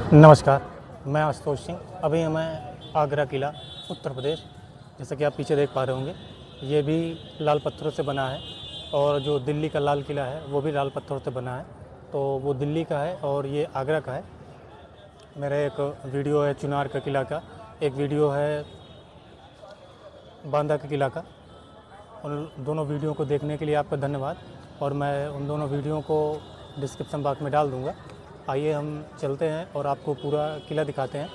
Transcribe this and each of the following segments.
नमस्कार, मैं आशुतोष सिंह। अभी मैं आगरा किला उत्तर प्रदेश, जैसा कि आप पीछे देख पा रहे होंगे, ये भी लाल पत्थरों से बना है और जो दिल्ली का लाल किला है वो भी लाल पत्थरों से बना है। तो वो दिल्ली का है और ये आगरा का है। मेरा एक वीडियो है चुनार का किला का, एक वीडियो है बांदा के किला का। उन दोनों वीडियो को देखने के लिए आपका धन्यवाद और मैं उन दोनों वीडियो को डिस्क्रिप्शन बॉक्स में डाल दूँगा। आइए हम चलते हैं और आपको पूरा किला दिखाते हैं।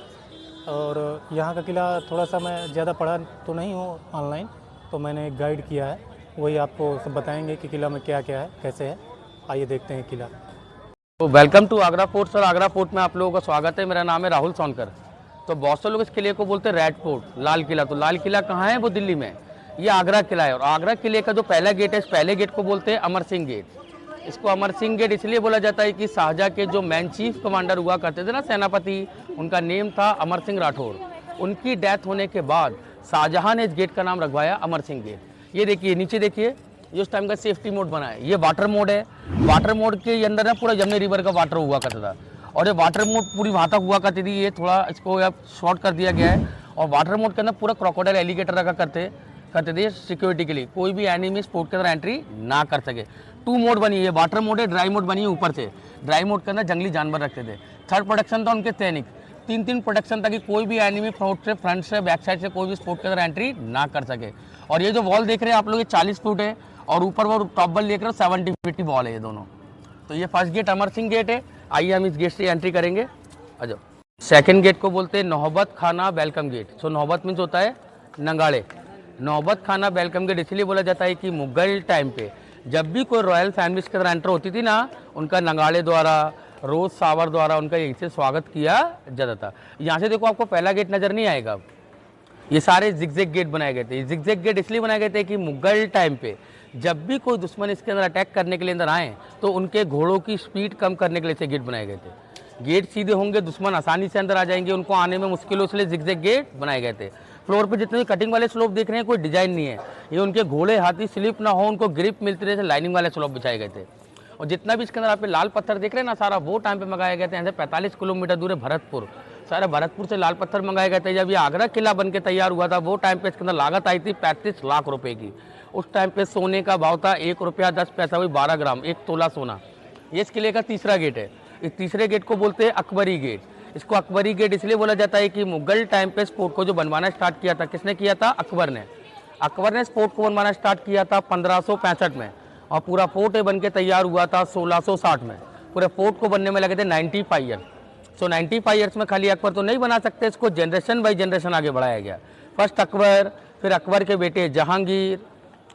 और यहाँ का किला थोड़ा सा मैं ज़्यादा पढ़ा तो नहीं हूँ ऑनलाइन, तो मैंने एक गाइड किया है, वही आपको सब बताएंगे कि किला में क्या क्या है, कैसे है। आइए देखते हैं किला। तो welcome to Agra fort sir. Agra fort में आप लोगों का स्वागत है। मेरा नाम है राहुल सोनकर। तो बहुत से लोग इस किले को बोलते हैं रेड फोर्ट, लाल किला। तो लाल किला कहाँ है? वो दिल्ली में। ये आगरा किला है और आगरा किले का जो पहला गेट है, इस पहले गेट को बोलते हैं अमर सिंह गेट। इसको अमर सिंह गेट इसलिए बोला जाता है कि शाहजहाँ के जो मैन चीफ कमांडर हुआ करते थे ना, सेनापति, उनका नेम था अमर सिंह राठौर। उनकी डेथ होने के बाद शाहजहाँ ने इस गेट का नाम रखवाया अमर सिंह गेट। ये देखिए, नीचे देखिए, ये उस टाइम का सेफ्टी मोड बना है। ये वाटर मोड है। वाटर मोड के अंदर ना पूरा जमुनी रिवर का वाटर हुआ करता था और ये वाटर मोड पूरी वहाँ तक हुआ करती थी। ये थोड़ा इसको अब शॉर्ट कर दिया गया है और वाटर मोड के अंदर पूरा क्रोकोडाइल एलिगेटर रखा करते थे सिक्योरिटी के लिए, कोई भी एनिमी स्पोर्ट के अंदर एंट्री ना कर सके। 2 मोड बनी है, वाटर मोड है, ड्राई मोड बनी है ऊपर से। ड्राई मोड के अंदर जंगली जानवर रखते थे। थर्ड प्रोटेक्शन था उनके सैनिक। 3 प्रोटेक्शन था कि कोई भी एनिमी फ्रंट से बैक साइड से कोई भी स्पोर्ट के अंदर एंट्री ना कर सके। और ये जो वॉल देख रहे हैं आप लोग, ये 40 फुट है और ऊपर वो टॉप वॉल देख रहे हो 70 फीट वॉल है ये दोनों। तो ये first gate Amar Singh gate है। आइए हम इस गेट से एंट्री करेंगे। आ जाओ। सेकेंड गेट को बोलते हैं नौबत खाना वेलकम गेट। सो नौबत मीन्स होता है नंगाड़े। नौबत खाना वेलकम गेट इसलिए बोला जाता है कि मुगल टाइम पे जब भी कोई रॉयल फैमिलीज के अंदर एंटर होती थी ना, उनका नगाड़े द्वारा, रोज सावर द्वारा उनका यहीं से स्वागत किया जाता था। यहाँ से देखो, आपको पहला गेट नजर नहीं आएगा। ये सारे जिगजैग गेट बनाए गए थे। ये जिगजैग गेट इसलिए बनाए गए थे कि मुगल टाइम पे जब भी कोई दुश्मन इसके अंदर अटैक करने के लिए अंदर आए तो उनके घोड़ों की स्पीड कम करने के लिए से गेट बनाए गए थे। गेट सीधे होंगे, दुश्मन आसानी से अंदर आ जाएंगे, उनको आने में मुश्किल हो, इसलिए जिगजैग गेट बनाए गए थे। फ्लोर पे जितने भी कटिंग वाले स्लोप देख रहे हैं, कोई डिजाइन नहीं है। ये उनके घोड़े हाथी स्लिप ना हो, उनको ग्रिप मिलती रहे, लाइनिंग वाले स्लोप बिछाए गए थे। और जितना भी इसके अंदर आप लाल पत्थर देख रहे हैं ना, सारा वो टाइम पे मंगाए गए थे। यहाँ से 45 किलोमीटर दूर है भरतपुर। सारा भरतपुर से लाल पत्थर मंगाए गए थे। जब ये आगरा किला बन के तैयार हुआ था, वो टाइम पे इसके अंदर लागत आई थी 35 लाख रुपए की। उस टाइम पे सोने का भाव था 1 रुपया 10 पैसा, वही 12 ग्राम, 1 तोला सोना। ये इस किले का तीसरा गेट है। इस तीसरे गेट को बोलते हैं अकबरी गेट। इसको अकबरी गेट इसलिए बोला जाता है कि मुगल टाइम पे इस फोर्ट को जो बनवाना स्टार्ट किया था, किसने किया था? अकबर ने। अकबर ने इस फोर्ट को बनवाना स्टार्ट किया था 1565 में और पूरा फोर्ट बन के तैयार हुआ था 1660 में। पूरे फोर्ट को बनने में लगे थे 95 ईयर। सो 95 ईयर्स में खाली अकबर तो नहीं बना सकते, इसको जनरेशन बाई जनरेशन आगे बढ़ाया गया। फर्स्ट अकबर, फिर अकबर के बेटे जहांगीर,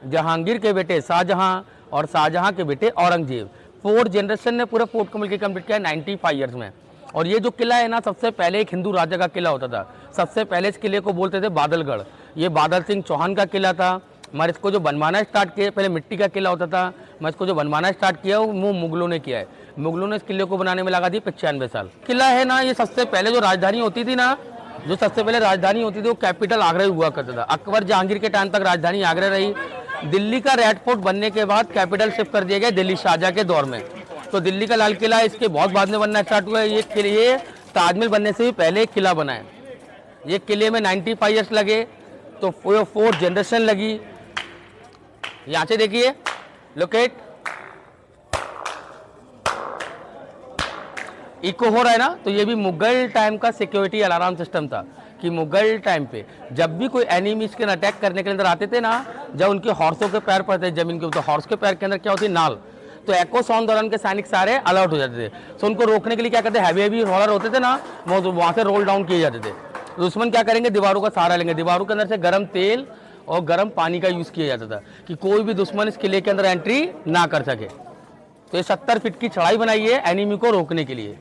जहांगीर के बेटे शाहजहां और शाहजहां के बेटे औरंगजेब। 4 जनरेशन ने पूरे फोर्ट को मिलकर कंप्लीट किया 95 ईयर्स में। और ये जो किला है ना, सबसे पहले एक हिंदू राजा का किला होता था। सबसे पहले इस किले को बोलते थे बादलगढ़। ये बादल सिंह चौहान का किला था। मगर इसको जो बनवाना स्टार्ट किया, पहले मिट्टी का किला होता था, मैं इसको जो बनवाना स्टार्ट किया वो मुगलों ने किया है। मुगलों ने इस किले को बनाने में लगा दी 95 साल। किला है ना, ये सबसे पहले जो राजधानी होती थी ना, जो सबसे पहले राजधानी होती थी वो कैपिटल आगरा ही हुआ करता था। अकबर जहांगीर के टाइम तक राजधानी आगरा रही। दिल्ली का रेड फोर्ट बनने के बाद कैपिटल शिफ्ट कर दिया गया दिल्ली शाहजहाँ के दौर में। तो दिल्ली का लाल किला इसके बहुत बाद में बनना स्टार्ट हुआ है। ये ताजमहल बनने से भी पहले एक किला बना है। ये किले में 95 ईयर्स लगे, तो 4 जनरेशन लगी। यहाँ से देखिए, लोकेट इको हो रहा है ना, तो ये भी मुगल टाइम का सिक्योरिटी अलार्म सिस्टम था कि मुगल टाइम पे जब भी कोई एनिमी इसके अटैक करने के अंदर आते थे ना, जब उनके हॉर्सों के पैर पड़ते जमीन के, तो हॉर्स के पैर के अंदर क्या होती नाल, तो एको साउंड दौरान के सैनिक सारे अलर्ट हो जाते थे। तो उनको रोकने के लिए क्या करते, हैवी हॉलर होते थे ना, वो वहाँ से रोल डाउन किए जाते थे। दुश्मन क्या करेंगे, दीवारों का सहारा लेंगे, दीवारों के अंदर से गर्म तेल और गर्म पानी का यूज किया जाता था कि कोई भी दुश्मन इस किले के अंदर एंट्री ना कर सके। तो ये 70 फीट की चढ़ाई बनाई है एनिमी को रोकने के लिए।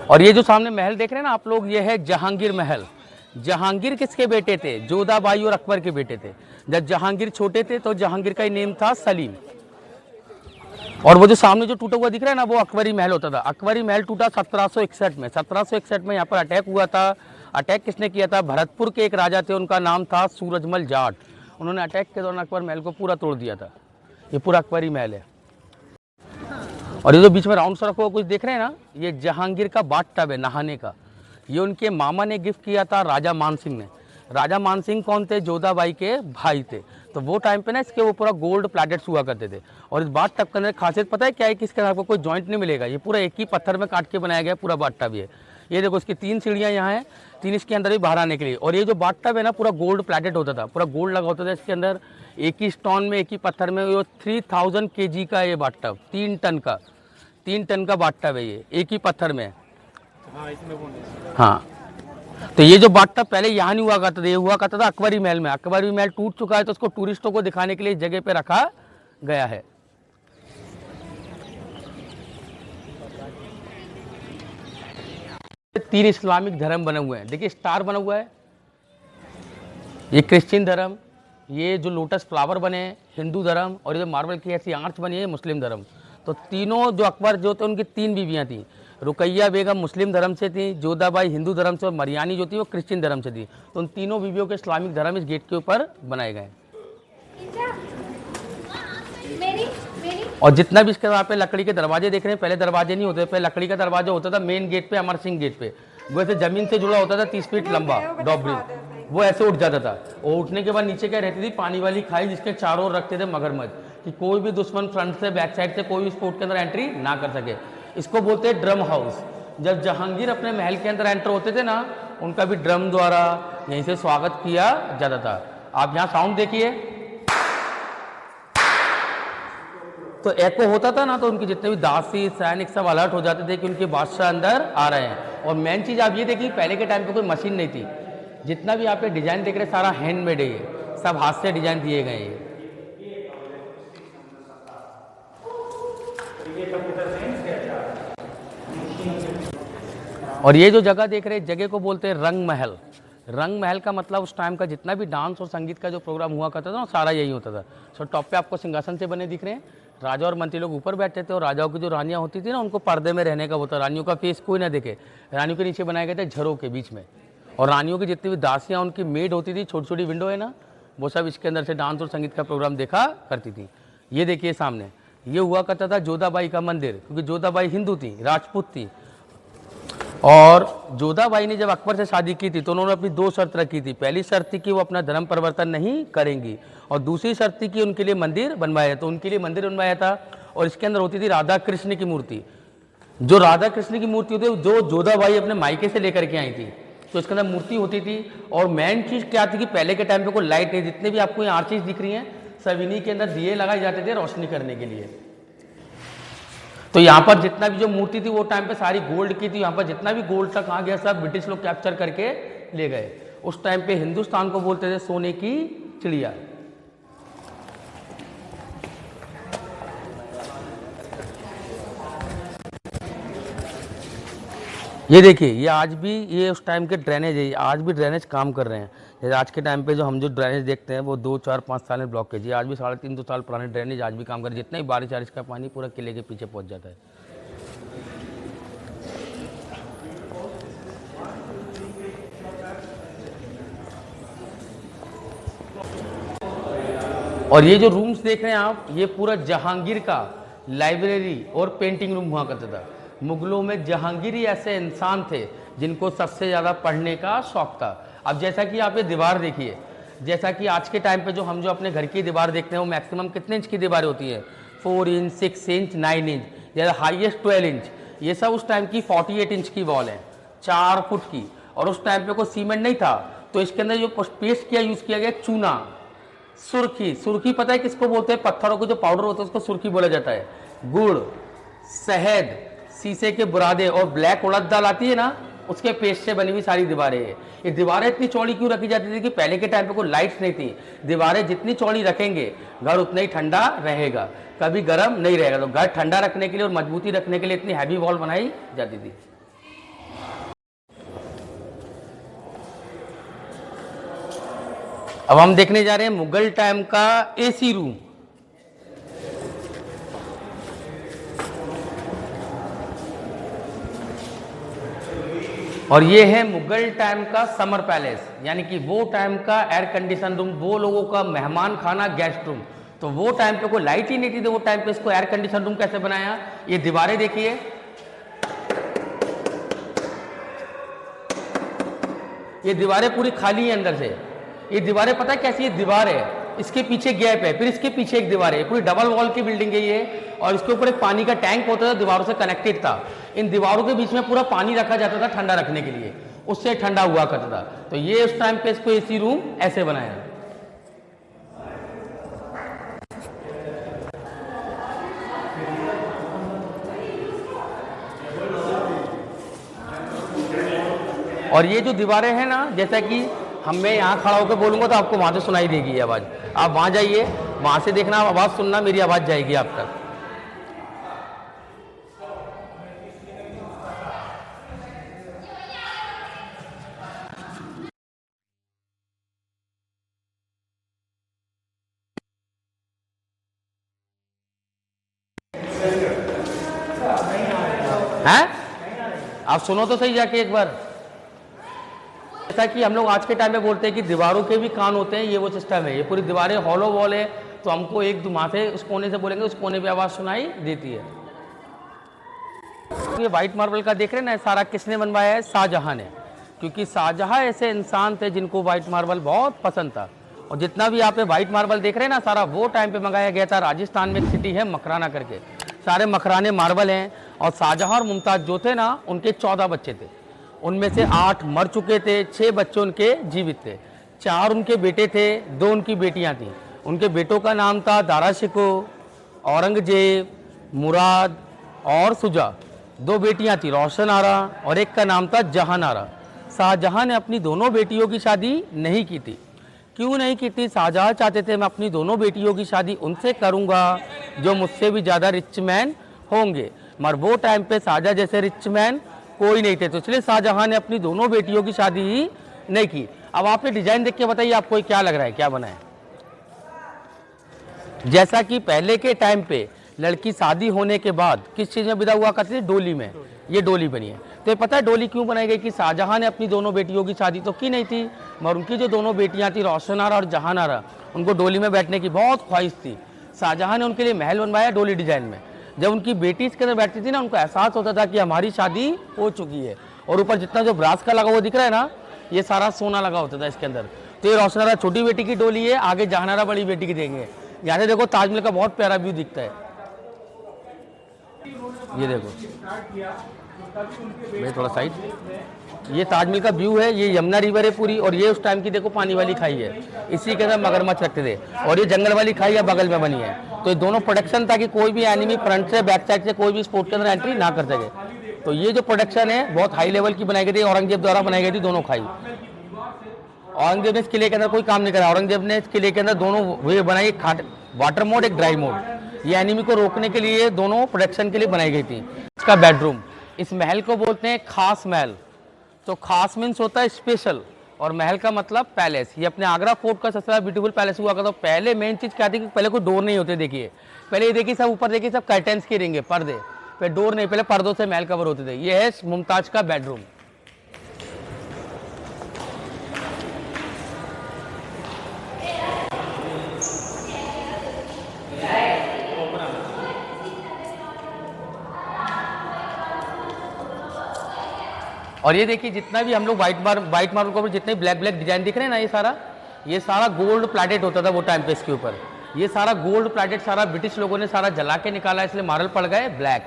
और ये जो सामने महल देख रहे हैं ना आप लोग, ये है जहांगीर महल। जहांगीर किसके बेटे थे? जोधाबाई और अकबर के बेटे थे। जब जहांगीर छोटे थे तो जहांगीर का नेम था सलीम। और वो जो सामने जो टूटा हुआ दिख रहा है ना, वो अकबरी महल होता था। अकबरी महल टूटा 1761 में। 1761 में यहाँ पर अटैक हुआ था। अटैक किसने किया था? भरतपुर के एक राजा थे, उनका नाम था सूरजमल जाट। उन्होंने अटैक के दौरान अकबर महल को पूरा तोड़ दिया था। ये पूरा अकबरी महल है। और ये जो बीच में राउंड सा रखा हुआ कुछ देख रहे हैं ना, ये जहांगीर का बाथ टब है नहाने का। ये उनके मामा ने गिफ्ट किया था राजा मान सिंह ने। राजा मान सिंह कौन थे? जोधाबाई के भाई थे। तो वो टाइम पे ना इसके वो पूरा गोल्ड प्लेटेट्स हुआ करते थे। और इस बाथ टब के अंदर खासियत पता है क्या है कि इसके अंदर आपको कोई जॉइंट नहीं मिलेगा, ये पूरा एक ही पत्थर में काट के बनाया गया पूरा बाथ टब। ये देखो इसकी 3 सीढ़ियाँ यहाँ हैं, 3 इसके अंदर भी बाहर आने के लिए। और ये जो बाथ टब है ना पूरा गोल्ड प्लेटेड होता था, पूरा गोल्ड लगा होता था इसके अंदर, एक ही स्टोन में एक ही पत्थर में। ये 3000 kg का ये बाथ टब, 3 टन का बाथ टब है ये, एक ही पत्थर में। हाँ, तो ये जो बाथ टब पहले यहाँ नहीं हुआ करता था, ये हुआ करता था अकबरी महल में। अकबरी महल टूट चुका है तो उसको टूरिस्टों को दिखाने के लिए इस जगह पे रखा गया है। तीन इस्लामिक धर्म बने हुए हैं, देखिए स्टार बना हुआ है, ये क्रिश्चियन धर्म, ये जो लोटस फ्लावर बने हैं हिंदू धर्म, और ये जो मार्बल की ऐसी आर्च बनी है मुस्लिम धर्म। तो तीनों जो अकबर जो थे उनकी 3 बीवियां थी। रुकैया बेगम मुस्लिम धर्म से थी, जोधाबाई हिंदू धर्म से, और मरियानी जो थी वो क्रिश्चियन धर्म से थी। तो उन तीनों बीवियों के इस्लामिक धर्म इस गेट के ऊपर बनाए गए। और जितना भी इसके वहाँ पे लकड़ी के दरवाजे देख रहे हैं, पहले दरवाजे नहीं होते, पहले लकड़ी का दरवाजा होता था मेन गेट पे, अमर सिंह गेट पे। वो ऐसे जमीन से जुड़ा होता था, 30 फीट लंबा डॉबरिज, वो ऐसे उठ जाता था। और उठने के बाद नीचे क्या रहती थी? पानी वाली खाई, जिसके चारों ओर रखते थे मगरमच्छ, कि कोई भी दुश्मन फ्रंट से बैक साइड से कोई भी स्पोर्ट के अंदर एंट्री ना कर सके। इसको बोलते हैं ड्रम हाउस। जब जहांगीर अपने महल के अंदर एंटर होते थे ना, उनका भी ड्रम द्वारा यहीं से स्वागत किया जाता था। आप यहाँ साउंड देखिए, तो एको होता था ना, तो उनके जितने भी दासी सैनिक सब अलर्ट हो जाते थे कि उनके बादशाह अंदर आ रहे हैं। और मेन चीज़ आप ये देखिए, पहले के टाइम पे कोई मशीन नहीं थी। जितना भी आप पे डिजाइन देख रहे हैं सारा हैंडमेड है, ये सब हाथ से डिजाइन दिए गए हैं। और ये जो जगह देख रहे हैं, जगह को बोलते हैं रंग महल। रंग महल का मतलब उस टाइम का जितना भी डांस और संगीत का जो प्रोग्राम हुआ करता था ना, सारा यही होता था। सो टॉप पे आपको सिंहासन से बने दिख रहे हैं, राजा और मंत्री लोग ऊपर बैठते थे, और राजाओं की जो रानियां होती थी ना, उनको पर्दे में रहने का होता। रानियों का फेस कोई ना देखे, रानियों के नीचे बनाए गए थे झरों के बीच में। और रानियों की जितनी भी दासियां उनकी मेड होती थी, छोटी छोटी विंडो है ना, वो सब इसके अंदर से डांस और संगीत का प्रोग्राम देखा करती थी। ये देखिए सामने, ये हुआ करता था जोधाबाई का मंदिर, क्योंकि जोधाबाई हिंदू थी, राजपूत थी। और जोधाबाई ने जब अकबर से शादी की थी तो उन्होंने अपनी 2 शर्त रखी थी। पहली शर्त थी कि वो अपना धर्म परिवर्तन नहीं करेंगी, और दूसरी शर्त थी कि उनके लिए मंदिर बनवाया। तो उनके लिए मंदिर बनवाया था, और इसके अंदर होती थी राधा कृष्ण की मूर्ति। जो राधा कृष्ण की मूर्ति होती है, जो जोधाबाई अपने मायके से लेकर के आई थी, तो इसके अंदर मूर्ति होती थी। और मेन चीज़ क्या थी कि पहले के टाइम पे कोई लाइट नहीं, जितने भी आपको यहाँ आर्चेज दिख रही हैं, सब इन्हीं के अंदर दिए लगाए जाते थे रोशनी करने के लिए। तो यहाँ पर जितना भी जो मूर्ति थी वो टाइम पे सारी गोल्ड की थी। यहाँ पर जितना भी गोल्ड था कहाँ गया, सब ब्रिटिश लोग कैप्चर करके ले गए। उस टाइम पे हिंदुस्तान को बोलते थे सोने की चिड़िया। ये देखिए, ये आज भी ये उस टाइम के ड्रेनेज है, आज भी ड्रेनेज काम कर रहे हैं। जैसे आज के टाइम पे जो हम जो ड्रेनेज देखते हैं वो 2, 4, 5 साल में ब्लॉकेज है, आज भी 3.5 साल पुराने ड्रेनेज आज भी काम कर रहे हैं। जितना ही बारिश का पानी पूरा किले के पीछे पहुंच जाता है। और ये जो रूम्स देख रहे हैं आप, ये पूरा जहांगीर का लाइब्रेरी और पेंटिंग रूम हुआ करता था। मुगलों में जहांगीर ही ऐसे इंसान थे जिनको सबसे ज़्यादा पढ़ने का शौक था। अब जैसा कि आप ये दीवार देखिए, जैसा कि आज के टाइम पे जो हम जो अपने घर की दीवार देखते हैं वो मैक्सिमम कितने इंच की दीवारें होती है? 4 इंच, 6 इंच, 9 इंच, या हाईएस्ट 12 इंच। ये सब उस टाइम की 48 इंच की वॉल है, 4 फुट की। और उस टाइम पे कोई सीमेंट नहीं था, तो इसके अंदर जो पेस्ट यूज़ किया गया चूना, सुर्खी। सुर्खी पता है किसको बोलते हैं? पत्थरों को जो पाउडर होता है उसको सुर्खी बोला जाता है। गुड़, शहद, शीशे के बुरादे और ब्लैक उड़द दाल आती है ना, उसके पेस्ट से बनी हुई सारी दीवारें हैं। ये दीवारें इतनी चौड़ी क्यों रखी जाती थी कि पहले के टाइम पे कोई लाइट्स नहीं थी। दीवारें जितनी चौड़ी रखेंगे घर उतना ही ठंडा रहेगा, कभी गर्म नहीं रहेगा। तो घर ठंडा रखने के लिए और मजबूती रखने के लिए इतनी हैवी वॉल बनाई जाती थी। अब हम देखने जा रहे हैं मुगल टाइम का एसी रूम। और ये है मुगल टाइम का समर पैलेस, यानी कि वो टाइम का एयर कंडीशन रूम, वो लोगों का मेहमान खाना गेस्ट रूम। तो वो टाइम पे कोई लाइट ही नहीं थी, तो वो टाइम पे इसको एयर कंडीशन रूम कैसे बनाया। ये दीवारें देखिए, ये दीवारें पूरी खाली है अंदर से। ये दीवारें पता है कैसी, ये दीवार है, इसके पीछे गैप है, फिर इसके पीछे एक दीवार है, पूरी डबल वॉल की बिल्डिंग है ये। और इसके ऊपर एक पानी का टैंक होता था, दीवारों से कनेक्टेड था। इन दीवारों के बीच में पूरा पानी रखा जाता था ठंडा रखने के लिए, उससे ठंडा हुआ करता था। तो ये उस टाइम पे इसको एसी रूम ऐसे बनाया। और ये जो दीवारें हैं ना, जैसा कि मैं यहाँ खड़ा होकर बोलूँगा तो आपको वहाँ से सुनाई देगी ये आवाज़। आप वहाँ जाइए, वहाँ से देखना, आवाज़ सुनना, मेरी आवाज़ जाएगी आप तक। हैं? आप सुनो तो सही जाके एक बार। जैसा कि हम लोग आज के टाइम में बोलते हैं कि दीवारों के भी कान होते हैं, ये वो सिस्टम है। ये पूरी दीवारें हॉलो वॉल है, तो हमको एक वहाँ से उस कोने से बोलेंगे, उस कोने पे आवाज़ सुनाई देती है। ये वाइट मार्बल का देख रहे हैं ना, सारा किसने बनवाया है? शाहजहां ने। क्योंकि शाहजहां ऐसे इंसान थे जिनको वाइट मार्बल बहुत पसंद था। और जितना भी आप वाइट मार्बल देख रहे हैं ना, सारा वो टाइम पे मंगाया गया था। राजस्थान में एक सिटी है मकराना करके, सारे मकराने मार्बल हैं। और शाहजहां और मुमताज़ जो थे ना, उनके 14 बच्चे थे, उनमें से 8 मर चुके थे, 6 बच्चे उनके जीवित थे, 4 उनके बेटे थे, 2 उनकी बेटियां थीं। उनके बेटों का नाम था दारा शिको, औरंगजेब, मुराद और सुजा। 2 बेटियां थी, रोशन आरा, और एक का नाम था जहान आरा। शाहजहां ने अपनी दोनों बेटियों की शादी नहीं की थी। क्यों नहीं की थी? शाहजहां चाहते थे मैं अपनी दोनों बेटियों की शादी उनसे करूंगा जो मुझसे भी ज़्यादा रिच मैन होंगे, मगर वो टाइम पे शाहजहां जैसे रिच मैन कोई नहीं थे, तो इसलिए शाहजहां ने अपनी दोनों बेटियों की शादी ही नहीं की। अब आपने डिजाइन देख के बताइए आपको क्या लग रहा है, क्या बना है? जैसा कि पहले के टाइम पे लड़की शादी होने के बाद किस चीज़ में विदा हुआ करती थी? डोली में। ये डोली बनी है। तो ये पता है डोली क्यों बनाई गई? कि शाहजहां ने अपनी दोनों बेटियों की शादी तो की नहीं थी, मगर उनकी जो दोनों बेटियां थी रोशन आरा और जहान आरा, उनको डोली में बैठने की बहुत ख्वाहिश थी। शाहजहां ने उनके लिए महल बनवाया डोली डिजाइन में। जब उनकी बेटी इसके अंदर बैठती थी ना, उनको एहसास होता था कि हमारी शादी हो चुकी है। और ऊपर जितना जो ब्रास का लगा हुआ दिख रहा है ना, ये सारा सोना लगा होता था इसके अंदर। तो ये रोशन आरा छोटी बेटी की डोली है, आगे जहान आरा बड़ी बेटी की देंगे। यहाँ से देखो ताजमहल का बहुत प्यारा व्यू दिखता है। ये देखो, मैं थोड़ा साइड, ये ताजमहल का व्यू है। ये यमुना रिवर है पूरी, और ये उस टाइम की देखो पानी वाली खाई है, इसी के अंदर मगरमच्छ रखते थे। और ये जंगल वाली खाई है बगल में बनी है। तो ये दोनों प्रोटेक्शन था कि कोई भी एनिमी फ्रंट से बैक साइड से कोई भी स्पोर्ट के अंदर एंट्री ना कर सके। तो ये जो प्रोटेक्शन है बहुत हाई लेवल की बनाई गई थी, औरंगजेब द्वारा बनाई गई थी दोनों खाई। औरंगजेब ने इस किले के अंदर कोई काम नहीं करा, औरंगजेब ने इस किले के अंदर दोनों वे बनाई, वाटर मोड, एक ड्राई मोड। ये एनिमी को रोकने के लिए दोनों प्रोटेक्शन के लिए बनाई गई थी। इसका बेडरूम, इस महल को बोलते हैं खास महल। तो खास मीन्स होता है स्पेशल, और महल का मतलब पैलेस। ये अपने आगरा फोर्ट का सबसे ब्यूटीफुल पैलेस हुआ करता। तो पहले मेन चीज़ क्या थी कि पहले कोई डोर नहीं होते। देखिए पहले ये देखिए सब ऊपर देखिए सब कर्टेंस के रिंग है, पर्दे पे, डोर नहीं, पहले पर्दों से महल कवर होते थे। ये है मुमताज का बेडरूम। और ये देखिए जितना भी हम लोग वाइट मार्बल के ऊपर जितने ब्लैक डिजाइन दिख रहे हैं ना, ये सारा गोल्ड प्लेटेड होता था वो टाइम पे। इसके ऊपर ये सारा गोल्ड प्लेटेड, सारा ब्रिटिश लोगों ने सारा जला के निकाला, इसलिए मार्बल पड़ गए ब्लैक।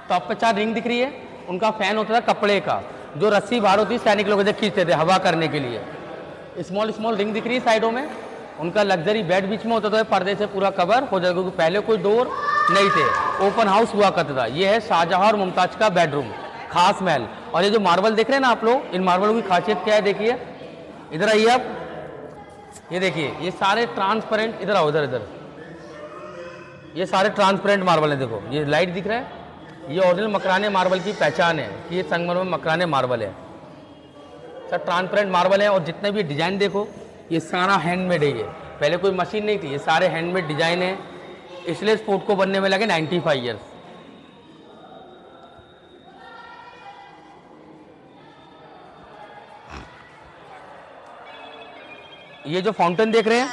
तो आप पे 4 रिंग दिख रही है, उनका फैन होता था कपड़े का, जो रस्सी बाहर होती सैनिक लोग खींचते थे हवा करने के लिए। स्मॉल रिंग दिख रही है साइडों में, उनका लग्जरी बेड बीच में होता था, पर्दे से पूरा कवर हो जाता, क्योंकि पहले कोई डोर नहीं थे, ओपन हाउस हुआ करता था। ये है शाहजहां और मुमताज का बेडरूम, खास महल। और ये जो मार्बल देख रहे हैं ना आप लोग, इन मार्बलों की खासियत क्या है? देखिए इधर आइए आप, ये देखिए ये सारे ट्रांसपेरेंट, इधर आओ, इधर ये सारे ट्रांसपेरेंट मार्बल है। देखो ये लाइट दिख रहा है, ये ओरिजिनल मकराने मार्बल की पहचान है कि ये संगमरमर में मकराने मार्बल है। सर ट्रांसपेरेंट मार्बल है, और जितने भी डिजाइन देखो ये सारा हैंडमेड है। ये पहले कोई मशीन नहीं थी, ये सारे हैंडमेड डिजाइन है, इसलिए इस फोर्ट को बनने में लगे 95 ईयर्स। ये जो फाउंटेन देख रहे हैं,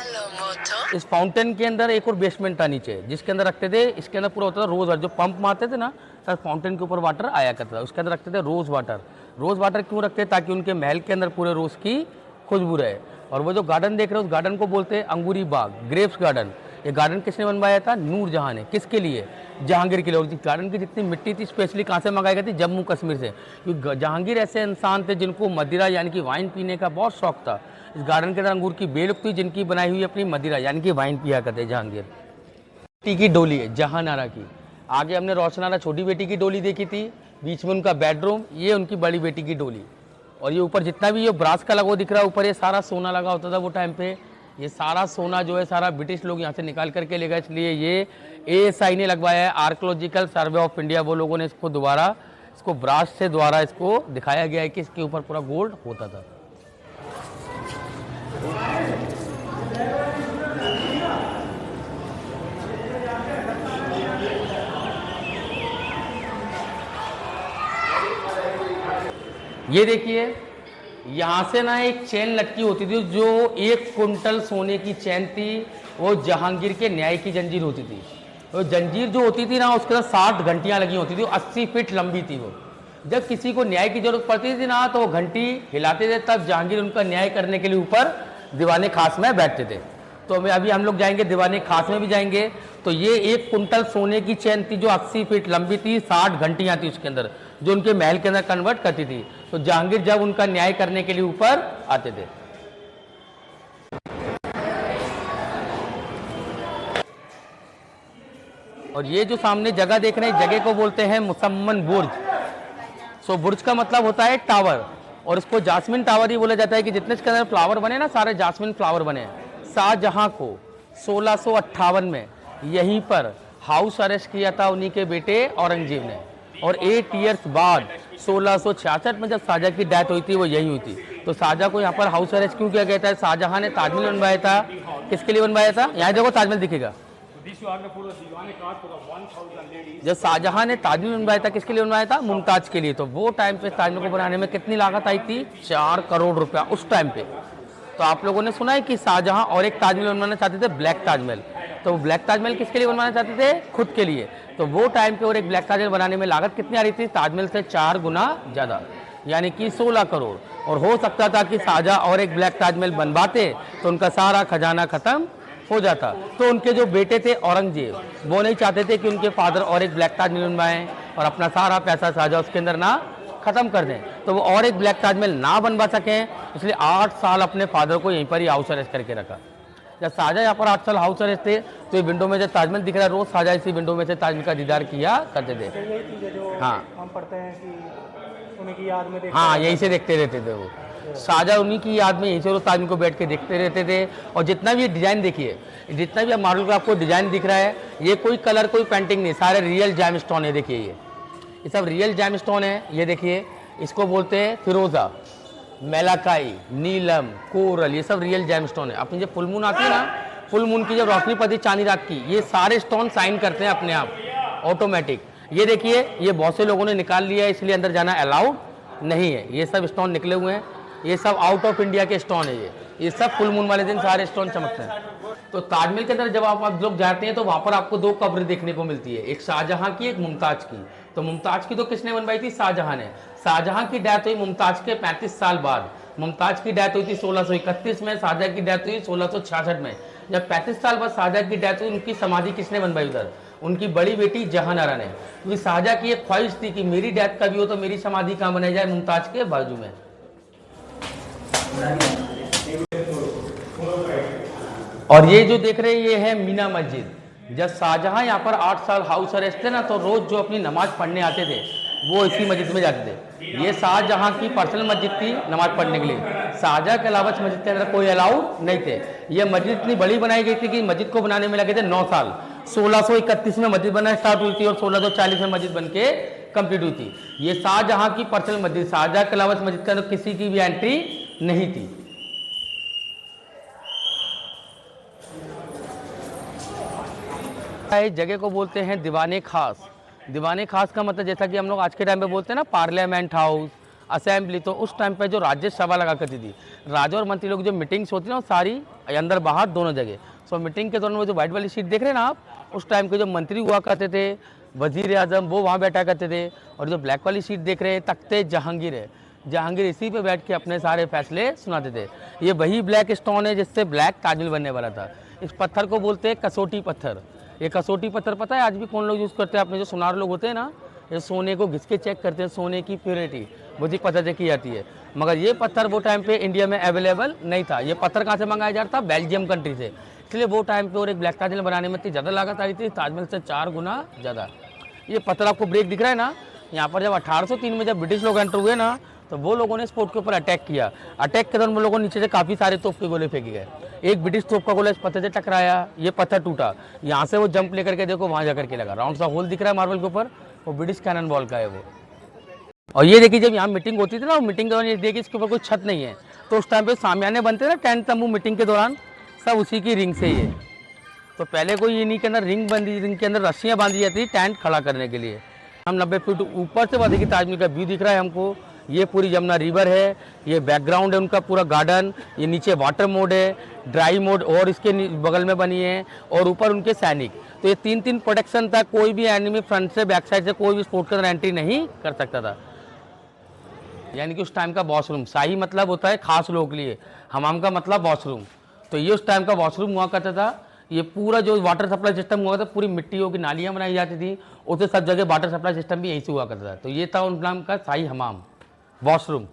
इस फाउंटेन के अंदर एक और बेसमेंट था नीचे, जिसके अंदर रखते थे, इसके अंदर पूरा होता था रोज़ वाटर, जो पंप मारते थे ना, तब फाउंटेन के ऊपर वाटर आया करता था, उसके अंदर रखते थे रोज़ वाटर। रोज़ वाटर क्यों रखते, ताकि उनके महल के अंदर पूरे रोज़ की खुशबू रहे। और वो जो गार्डन देख रहे हो, उस गार्डन को बोलते हैं अंगूरी बाग, ग्रेप्स गार्डन। ये गार्डन किसने बनवाया था? नूरजहां ने। किसके लिए? जहांगीर के लिए। और गार्डन की जितनी मिट्टी थी स्पेशली कहाँ से मंगाई गई थी? जम्मू कश्मीर से, क्योंकि जहांगीर ऐसे इंसान थे जिनको मदिरा यानी कि वाइन पीने का बहुत शौक था। इस गार्डन के अंदर अंगूर की बेल उगती, जिनकी बनाई हुई अपनी मदिरा यानी कि वाइन पिया करते जहांगीर। बेटी की डोली है जहानारा की। आगे हमने रोशनारा छोटी बेटी की डोली देखी थी, बीच में उनका बेडरूम, ये उनकी बड़ी बेटी की डोली। और ये ऊपर जितना भी ये ब्रास का लगा दिख रहा है ऊपर, ये सारा सोना लगा होता था वो टाइम पे। ये सारा सोना जो है सारा ब्रिटिश लोग यहाँ से निकाल करके ले गए, इसलिए ये ASI ने लगवाया है, आर्कोलॉजिकल सर्वे ऑफ इंडिया। वो लोगों ने इसको दोबारा, इसको ब्रास से द्वारा इसको दिखाया गया है कि इसके ऊपर पूरा गोल्ड होता था। ये देखिए, यहाँ से ना एक चैन लटकी होती थी, जो 1 कुंटल सोने की चैन थी। वो जहांगीर के न्याय की जंजीर होती थी। तो जंजीर जो होती थी ना, उसके साथ 60 घंटियाँ लगी होती थी, 80 फीट लंबी थी वो। जब किसी को न्याय की जरूरत पड़ती थी ना, तो वो घंटी हिलाते थे, तब जहांगीर उनका न्याय करने के लिए ऊपर दीवाने खास में बैठते थे। तो अभी हम लोग जाएंगे दीवाने खास में भी जाएंगे। तो ये 1 कुंटल सोने की चैन थी, जो 80 फीट लंबी थी, 60 घंटियाँ थी उसके अंदर, जो उनके महल के अंदर कन्वर्ट करती थी। तो जहांगीर जब उनका न्याय करने के लिए ऊपर आते थे। और ये जो सामने जगह देख रहे हैं, जगह को बोलते हैं मुसम्मन बुर्ज। सो बुर्ज का मतलब होता है टावर, और इसको जास्मिन टावर ही बोला जाता है कि जितने इसके अंदर फ्लावर बने ना, सारे जास्मिन फ्लावर बने। शाहजहां को 1658 में यहीं पर हाउस अरेस्ट किया था उन्हीं के बेटे औरंगजेब ने, और 8 ईयर्स बाद 1666 में जब शाहजहां की डेथ हुई थी, वो यही हुई थी। तो शाहजहां को यहाँ पर हाउस अरेस्ट क्यों किया गया था? शाहजहां ने ताजमहल बनवाया था, किसके लिए बनवाया था? यहाँ देखो ताजमहल दिखेगा। जब शाहजहां ने ताजमहल बनवाया था, किसके लिए बनवाया था? मुमताज के लिए। तो वो टाइम पे ताजमहल को बनाने में कितनी लागत आई थी? 4 करोड़ रुपया उस टाइम पे। तो आप लोगों ने सुना है कि शाहजहां और एक ताजमहल बनवाना चाहते थे, ब्लैक ताजमहल। तो वो ब्लैक ताजमहल किसके लिए बनवाना चाहते थे? खुद के लिए। तो वो टाइम पे और एक ब्लैक ताजमहल बनाने में लागत कितनी आ रही थी? ताजमहल से 4 गुना ज़्यादा, यानी कि 16 करोड़। और हो सकता था कि शाहजहां और एक ब्लैक ताजमहल बनवाते तो उनका सारा खजाना खत्म हो जाता। तो उनके जो बेटे थे औरंगजेब, वो नहीं चाहते थे कि उनके फादर और एक ब्लैक ताजमहल बनवाएं और अपना सारा पैसा शाहजहां उसके अंदर ना खत्म कर दें। तो वो और एक ब्लैक ताजमहल ना बनवा सकें, इसलिए 8 साल अपने फादर को यहीं पर ही हाउस अरेस्ट करके रखा। जब शाहजहां यहाँ पर 8 साल हाउस अरेस्ट थे, तो ये विंडो में जब ताजमहल दिख रहा है, रोज शाहजहां इसी विंडो में से ताजमहल का दीदार किया करते थे। हाँ, हम पढ़ते हैं कि उन्हीं की याद में हाँ, यहीं से देखते रहते थे वो। शाहजहां उन्हीं की याद में यहीं से रोज ताजमहल को बैठ के देखते रहते थे। और जितना भी ये डिजाइन देखिए, जितना भी मार्बल का आपको डिजाइन दिख रहा है, ये कोई कलर कोई पेंटिंग नहीं, सारे रियल जैम स्टोन है। देखिए ये सब रियल जैम स्टोन है। ये देखिए, इसको बोलते हैं फिरोजा, मेलाकाई, नीलम, कोरल, ये सब रियल जैम स्टोन है। अपनी जब फुल मून आती है ना, फुल मून की जब रोशनी पड़ती चांदी रात की, ये सारे स्टोन साइन करते हैं अपने आप ऑटोमेटिक। ये देखिए, ये बहुत से लोगों ने निकाल लिया है, इसलिए अंदर जाना अलाउड नहीं है। ये सब स्टोन निकले हुए हैं, ये सब आउट ऑफ इंडिया के स्टोन है। ये सब फुल मून वाले दिन सारे स्टोन चमकते हैं। तो ताजमहल के अंदर जब आप लोग जाते हैं, तो वहां पर आपको 2 कब्र देखने को मिलती है, एक शाहजहां की, एक मुमताज की। तो मुमताज की तो किसने बनवाई थी? शाहजहां ने। शाहजहां की डेथ हुई मुमताज के 35 साल बाद। मुमताज की डेथ हुई थी 1631 में, शाहजहां की डेथ हुई 1666 में। जब 35 साल बाद शाहजहां की डेथ हुई, उनकी समाधि किसने बनवाई उधर? उनकी बड़ी बेटी जहानारा ने। क्योंकि शाहजहां की एक ख्वाहिश थी कि मेरी डेथ कभी हो तो मेरी समाधि कहाँ बनाई जाए? मुमताज के बाजू में। और ये जो देख रहे हैं, ये है मीना मस्जिद। जब शाहजहां यहाँ पर 8 साल हाउस अरेस्ट थे ना, तो रोज जो अपनी नमाज पढ़ने आते थे, वो इसी मस्जिद में जाते थे। ये शाहजहां की पर्सनल मस्जिद थी नमाज पढ़ने के लिए। शाहजहां के अलावा मस्जिद के अंदर कोई अलाउड नहीं थे। ये मस्जिद इतनी बड़ी बनाई गई थी कि मस्जिद को बनाने में लगे थे 9 साल। 1631 में मस्जिद बनना स्टार्ट हुई थी और 1640 में मस्जिद बन के कंप्लीट हुई थी। ये शाहजहां की पर्सनल मस्जिद, शाहजहां के अलावा मस्जिद के अंदर किसी की भी एंट्री नहीं थी। जगह को बोलते हैं दीवाने खास। दीवाने खास का मतलब जैसा कि हम लोग आज के टाइम पे बोलते हैं ना, पार्लियामेंट हाउस, असेंबली, तो उस टाइम पे जो राज्यसभा लगा करती थी, राजा और मंत्री लोग जो मीटिंग्स होती है ना, वो सारी अंदर बाहर दोनों जगह। सो मीटिंग के दौरान वो जो वाइट वाली सीट देख रहे हैं ना आप, उस टाइम के जो मंत्री हुआ करते थे, वजीर आजम, वो वहाँ बैठा करते थे। और जो ब्लैक वाली सीट देख रहे हैं, तख्ते जहांगीर है, जहांगीर इसी पे बैठ के अपने सारे फैसले सुनाते थे। ये वही ब्लैक स्टोन है जिससे ब्लैक ताजमहल बनने वाला था। इस पत्थर को बोलते हैं कसौटी पत्थर। ये कसौटी पत्थर पता है आज भी कौन लोग यूज़ करते हैं? अपने जो सुनार लोग होते हैं ना, ये सोने को घिस के चेक करते हैं, सोने की प्योरिटी मुझे पता चेक की जाती है। मगर ये पत्थर वो टाइम पे इंडिया में अवेलेबल नहीं था। ये पत्थर कहाँ से मंगाया जाता था? बेल्जियम कंट्री से। इसलिए वो टाइम पे और एक ब्लैक ताजमहल बनाने में इतनी ज़्यादा लागत आ रही थी, ताजमहल से 4 गुना ज़्यादा। ये पत्थर आपको ब्रेक दिख रहा है ना, यहाँ पर जब 1803 में जब ब्रिटिश लोग एंटर हुए ना, तो वो लोगों ने इस फोर्ट के ऊपर अटैक किया। अटैक के दौरान वो लोगों नीचे से काफ़ी सारे तोप के गोले फेंके गए। एक ब्रिटिश तोप का गोला इस पत्थर से टकराया, ये पत्थर टूटा। यहाँ से वो जंप लेकर के देखो वहाँ जाकर के लगा, राउंड सा होल दिख रहा है मार्बल के ऊपर, वो ब्रिटिश कैनन बॉल का है वो। और ये देखिए जब यहाँ मीटिंग होती थी ना, मीटिंग के दौरान ये देखिए इसके ऊपर कोई छत नहीं है, तो उस टाइम पे सामियाने बनते ना, टेंट तंबू मीटिंग के दौरान, सब उसी की रिंग से ही है। तो पहले कोई इन्हीं के अंदर रिंग बंदी, रिंग के अंदर रस्सियाँ बांधी जाती थी टेंट खड़ा करने के लिए। हम 90 फीट ऊपर से देखिए ताजमहल का व्यू दिख रहा है हमको। ये पूरी जमुना रिवर है, ये बैकग्राउंड है उनका पूरा गार्डन, ये नीचे वाटर मोड है, ड्राई मोड और इसके बगल में बनी है, और ऊपर उनके सैनिक। तो ये 3-3 प्रोटेक्शन था, कोई भी एनिमी फ्रंट से बैक साइड से कोई भी फोर्ट के अंदर एंट्री नहीं कर सकता था। यानी कि उस टाइम का वॉशरूम, शाही मतलब होता है खास लोगों के लिए, हमाम का मतलब वॉशरूम। तो ये उस टाइम का वॉशरूम हुआ करता था। ये पूरा जो वाटर सप्लाई सिस्टम हुआ था, पूरी मिट्टियों की नालियाँ बनाई जाती थी, उसे सब जगह वाटर सप्लाई सिस्टम भी यहीं से हुआ करता था। तो ये था उन नाम का शाही हमाम वॉशरूम।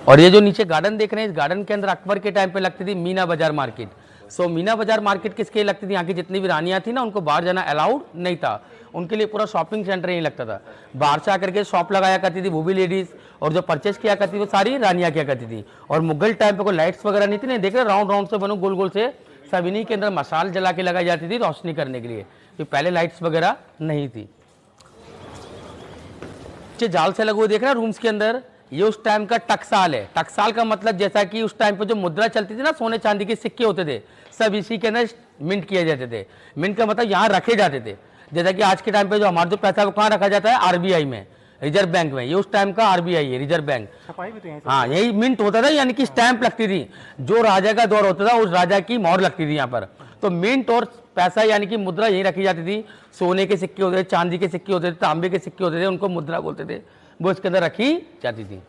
और ये जो नीचे गार्डन देख रहे हैं, इस गार्डन के अंदर अकबर के टाइम पे लगती थी मीना बाजार मार्केट। सो मीना बाजार मार्केट किसके लिए लगती थी? यहाँ की जितनी भी रानियाँ थी ना, उनको बाहर जाना अलाउड नहीं था, उनके लिए पूरा शॉपिंग सेंटर यहीं लगता था। बाहर से आकर के शॉप लगाया करती थी वो भी लेडीज़, और जो परचेस किया करती थी वो सारी रानियाँ किया करती थी। और मुगल टाइम पे कोई लाइट्स वगैरह नहीं थी, नहीं देख रहे राउंड राउंड से बनो गोल गोल से, सब इन्हीं के अंदर मसाल जला के लगाई जाती थी रोशनी करने के लिए, कि पहले लाइट्स वगैरह नहीं थी। जाल से लगे हुए देख रहे हैं रूम्स के अंदर, ये उस टाइम का टकसाल है। टकसाल का मतलब जैसा कि उस टाइम पे जो मुद्रा चलती थी ना, सोने चांदी के सिक्के होते थे, सब इसी के अंदर मिंट किए जाते थे। मिंट का मतलब यहाँ रखे जाते थे। जैसा कि आज के टाइम पे जो हमारा जो पैसा है वो कहाँ रखा जाता है? आरबीआई में, रिजर्व बैंक में। ये उस टाइम का आरबीआई है, रिजर्व बैंक। हाँ, यही मिंट होता था, यानी कि स्टैंप लगती थी। जो राजा का दौर होता था उस राजा की मोहर लगती थी यहाँ पर। तो मिंट और पैसा यानी कि मुद्रा यही रखी जाती थी। सोने के सिक्के होते थे, चांदी के सिक्के होते थे, तांबे के सिक्के होते थे, उनको मुद्रा बोलते थे, वो इसके अंदर रखी जाती थी।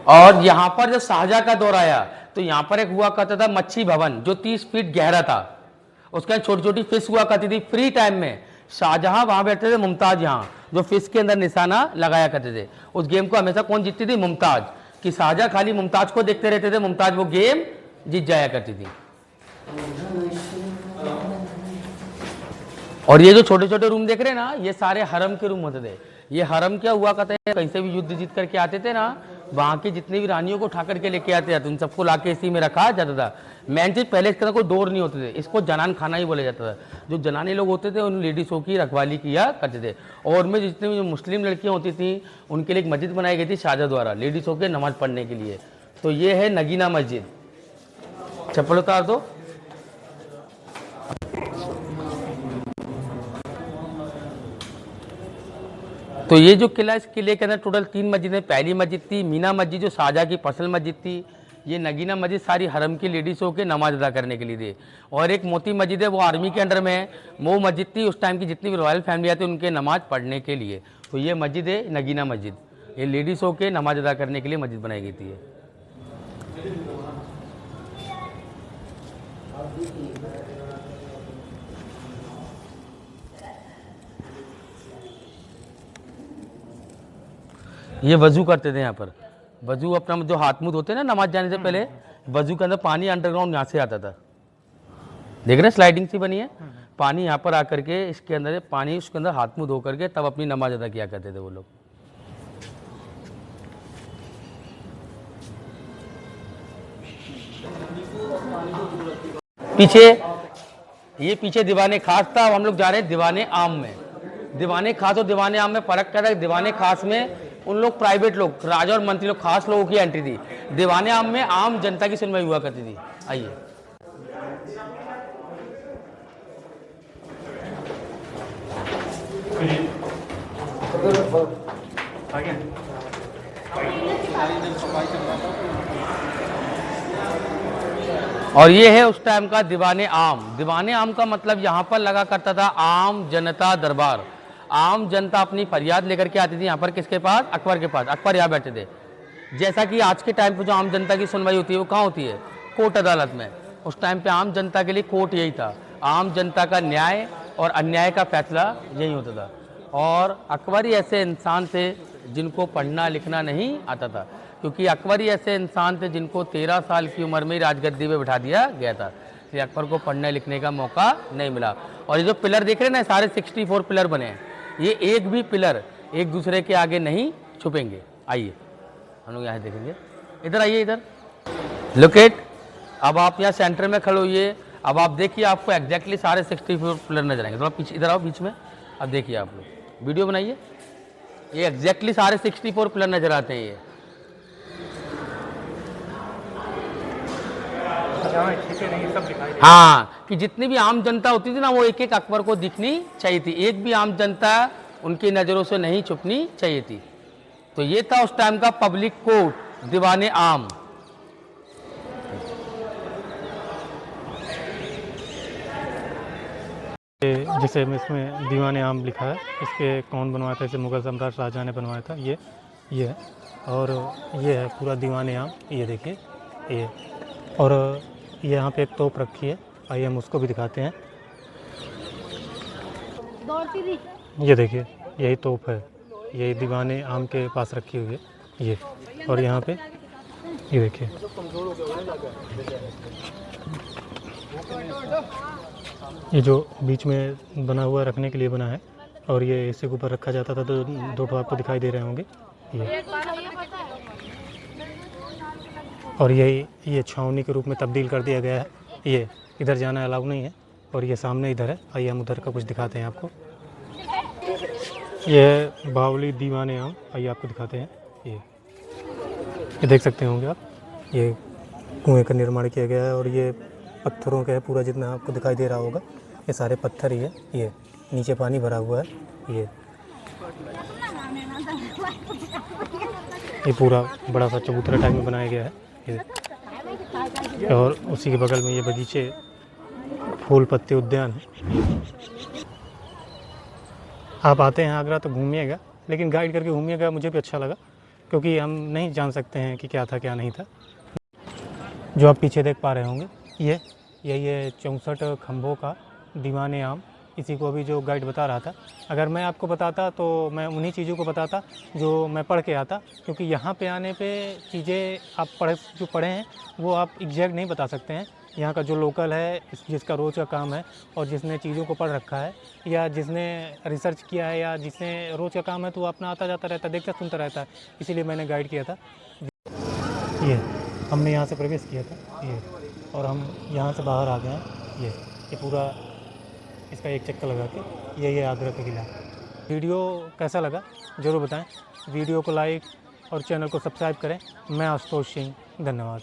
और यहाँ पर जब शाहजहां का दौर आया तो यहाँ पर एक हुआ करता था मच्छी भवन, जो 30 फीट गहरा था। उसके अंदर छोटी छोटी फिश हुआ करती थी। फ्री टाइम में शाहजहां वहां बैठते थे, मुमताज यहाँ, जो फिश के अंदर निशाना लगाया करते थे। उस गेम को हमेशा कौन जीतती थी? मुमताज। कि शाहजहां खाली मुमताज को देखते रहते थे, मुमताज वो गेम जीत जाया करती थी। और ये जो छोटे छोटे रूम देख रहे हैं ना, ये सारे हरम के रूम होते थे। ये हरम क्या हुआ करते हैं? कहीं से भी युद्ध जीत करके आते थे ना, वहाँ की जितनी भी रानियों को उठा करके लेके आते थे, उन सबको लाके इसी में रखा जाता था। मेन चीज, पहले इसके अंदर कोई डोर नहीं होते थे, इसको जनान खाना ही बोला जाता था। जो जनाने लोग होते थे उन लेडीज़ों की रखवाली किया करते थे। और उनमें जितनी भी मुस्लिम लड़कियाँ होती थी उनके लिए एक मस्जिद बनाई गई थी शाहजहां द्वारा, लेडीज़ों के नमाज पढ़ने के लिए। तो ये है नगीना मस्जिद। चप्पल उतार दो। तो ये जो किला, इस किले के अंदर टोटल 3 मस्जिदें। पहली मस्जिद थी मीना मस्जिद, जो शाहजहां की पर्सनल मस्जिद थी। ये नगीना मस्जिद सारी हरम की लेडीज़ों के नमाज अदा करने के लिए थी। और एक मोती मस्जिद है, वो आर्मी के अंडर में है, वो मस्जिद थी उस टाइम की जितनी भी रॉयल फैमिली आती उनके नमाज पढ़ने के लिए। तो ये मस्जिद है नगीना मस्जिद, ये लेडीज़ों के नमाज अदा करने के लिए मस्जिद बनाई गई थी। ये वजू करते थे यहाँ पर। वजू अपना जो हाथ मुँह धोते हैं ना नमाज जाने से पहले, वजू के अंदर पानी अंडरग्राउंड यहाँ से आता था। देख रहे हैं स्लाइडिंग सी बनी है, पानी यहाँ पर आकर के इसके अंदर पानी, उसके अंदर हाथ मुँह धो करके तब अपनी नमाज अदा किया करते थे वो लोग। पीछे ये पीछे दीवाने खास था, अब हम लोग जा रहे हैं दीवाने आम में। दीवाने खास और दीवाने आम में फर्क क्या था? दीवाने खास में उन लोग प्राइवेट लोग, राजा और मंत्री लोग, खास लोगों की एंट्री थी। दीवाने आम में आम जनता की सुनवाई हुआ करती थी। आइए। और ये है उस टाइम का दीवाने आम। दीवाने आम का मतलब यहाँ पर लगा करता था आम जनता दरबार। आम जनता अपनी फरियाद लेकर के आती थी यहाँ पर, किसके पास? अकबर के पास। अकबर यहाँ बैठे थे। जैसा कि आज के टाइम पे जो आम जनता की सुनवाई होती है वो कहाँ होती है? कोर्ट अदालत में। उस टाइम पे आम जनता के लिए कोर्ट यही था। आम जनता का न्याय और अन्याय का फैसला यही होता था। और अकबर ही ऐसे इंसान थे जिनको पढ़ना लिखना नहीं आता था, क्योंकि अकबर ही ऐसे इंसान थे जिनको 13 साल की उम्र में राजगद्दी पे बिठा दिया गया था। इसलिए अकबर को पढ़ने लिखने का मौका नहीं मिला। और ये जो पिलर देख रहे हैं ना, सारे 64 पिलर बने हैं। ये एक भी पिलर एक दूसरे के आगे नहीं छुपेंगे। आइए हम लोग यहाँ देखेंगे। इधर आइए, इधर लोकेट। अब आप यहाँ सेंटर में खड़े होइए। अब आप देखिए, आपको एग्जैक्टली सारे 64 पिलर नजर आएंगे। थोड़ा पीछे इधर आओ, बीच में। अब देखिए, आप लोग वीडियो बनाइए। ये एग्जैक्टली सारे 64 पिलर नजर आते हैं। ये हाँ, कि जितनी भी आम जनता होती थी ना, वो एक एक अकबर को दिखनी चाहिए थी। एक भी आम जनता उनकी नज़रों से नहीं छुपनी चाहिए थी। तो ये था उस टाइम का पब्लिक कोर्ट, दीवाने आम। जिसे इसमें दीवाने आम लिखा है, इसके कौन बनवाया था? इसे मुगल सम्राट शाहजहां ने बनवाया था। ये है। और ये है पूरा दीवाने आम। ये देखिए ये। और यहाँ पे एक तोप रखी है, आइए हम उसको भी दिखाते हैं। ये देखिए, यही तोप है, यही दीवाने आम के पास रखी हुई है ये। और यहाँ पे ये देखिए, ये जो बीच में बना हुआ रखने के लिए बना है, और ये इसके ऊपर रखा जाता था। तो दो ठो आपको दिखाई दे रहे होंगे ये। और ये छावनी के रूप में तब्दील कर दिया गया है। ये इधर जाना अलाउ नहीं है। और ये सामने इधर है, आइए हम उधर का कुछ दिखाते हैं आपको। ये है बावली दीवाने आम, आइए आपको दिखाते हैं। ये देख सकते होंगे आप, ये कुएं का निर्माण किया गया है। और ये पत्थरों का है पूरा, जितना आपको दिखाई दे रहा होगा ये सारे पत्थर ही है। ये नीचे पानी भरा हुआ है। ये पूरा बड़ा सा चबूतरा टाइप में बनाया गया है ये। और उसी के बगल में ये बगीचे, फूल पत्ते उद्यान है। आप आते हैं आगरा तो घूमिएगा, लेकिन गाइड करके घूमिएगा। मुझे भी अच्छा लगा, क्योंकि हम नहीं जान सकते हैं कि क्या था क्या नहीं था। जो आप पीछे देख पा रहे होंगे, ये 64 खंभों का दीवाने आम, इसी को अभी जो गाइड बता रहा था। अगर मैं आपको बताता तो मैं उन्हीं चीज़ों को बताता जो मैं पढ़ के आता, क्योंकि यहाँ पे आने पे चीज़ें आप जो पढ़े हैं वो आप एग्जैक्ट नहीं बता सकते हैं। यहाँ का जो लोकल है, जिसका रोज़ का काम है, और जिसने चीज़ों को पढ़ रखा है, या जिसने रिसर्च किया है, या जिसने रोज़ का काम है, तो वो अपना आता जाता रहता है, देखता सुनता रहता है। इसीलिए मैंने गाइड किया था। ये हमने यहाँ से प्रवेश किया था ये, और हम यहाँ से बाहर आ गए हैं। ये पूरा इसका एक चक्कर लगा के ये आगरा का किला। वीडियो कैसा लगा ज़रूर बताएं। वीडियो को लाइक और चैनल को सब्सक्राइब करें। मैं आशुतोष सिंह, धन्यवाद।